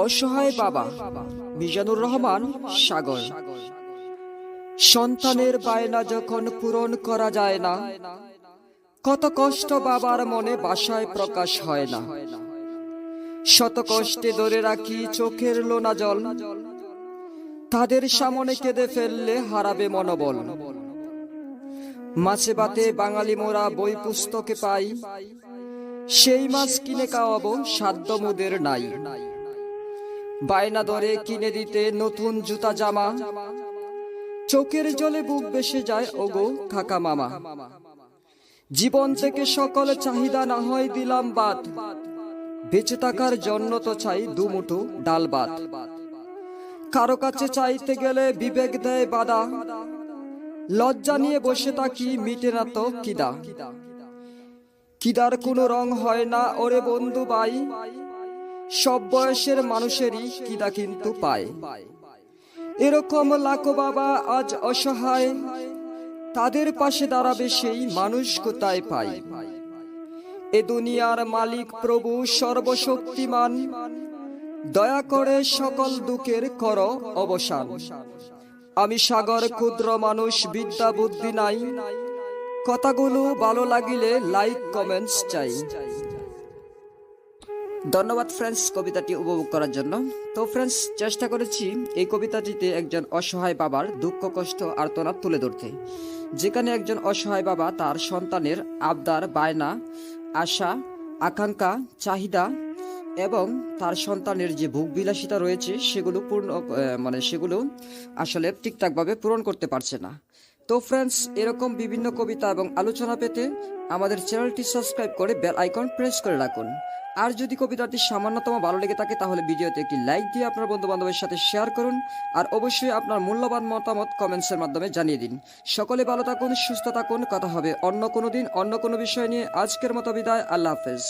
অসহায় বাবা মিজানুর রহমান সাগর। সন্তানের বায়না যখন পূরণ করা যায় না, কত কষ্ট বাবার মনে ভাষায় প্রকাশ হয় না। শত কষ্টে ধরে রাখি চোখের লোনা জল, তাদের সামনে কেঁদে ফেললে হারাবে মনোবল। মাছে ভাতে বাঙালি মোরা বই পুস্তকে পাই, সেই মাছ কিনে খাওয়াবো সাধ্য মুদের নাই। বায়না ধরে কিনে দিতে নতুন জুতা জামা, চোখের জলে বুক বেসে যায় ওগো কাকা মামা। জীবন থেকে সকল চাহিদা না হয় দিলাম বাদ, বেঁচে থাকার জন্য তো চাই দুমুঠো ডাল ভাত। কারো কাছে চাইতে গেলে বিবেক দেয় বাধা, লজ্জা নিয়ে বসে থাকি মিটে না তো কিদা। কিদার কোনো রং হয় না ওরে বন্ধু ভাই, সব বয়সের মানুষেরই কিদা কিন্তু পায়। এরকম লাখো বাবা আজ অসহায়, তাদের পাশে দাঁড়াবে সেই মানুষ কোথায় পাই। এ দুনিয়ার মালিক প্রভু সর্বশক্তিমান, দয়া করে সকল দুঃখের কর অবসান। আমি সাগর ক্ষুদ্র মানুষ, বিদ্যা বুদ্ধি নাই, কথাগুলো ভালো লাগিলে লাইক কমেন্টস চাই। ধন্যবাদ ফ্রেন্ডস কবিতাটি উপভোগ করার জন্য। তো ফ্রেন্ডস, চেষ্টা করেছি এই কবিতাটিতে একজন অসহায় বাবার দুঃখ কষ্ট আর্তনাদ তুলে ধরতে, যেখানে একজন অসহায় বাবা তার সন্তানের আবদার বায়না আশা আকাঙ্ক্ষা চাহিদা এবং তার সন্তানের যে ভোগ বিলাসিতা রয়েছে সেগুলো সেগুলো আসলে ঠিকঠাকভাবে পূরণ করতে পারছে না। তো ফ্রেন্ডস, এরকম বিভিন্ন কবিতা এবং আলোচনা পেতে আমাদের চ্যানেলটি সাবস্ক্রাইব করে বেল আইকন প্রেস করে রাখুন। আর যদি কবিতাটি সামান্যতম ভালো লেগে থাকে তাহলে ভিডিওতে একটি লাইক দিয়ে আপনার বন্ধু বান্ধবের সাথে শেয়ার করুন। আর অবশ্যই আপনার মূল্যবান মতামত কমেন্টসের মাধ্যমে জানিয়ে দিন। সকলে ভালো থাকুন, সুস্থ থাকুন। কথা হবে অন্য কোনো দিন অন্য কোনো বিষয় নিয়ে। আজকের মতো বিদায়, আল্লাহ হাফেজ।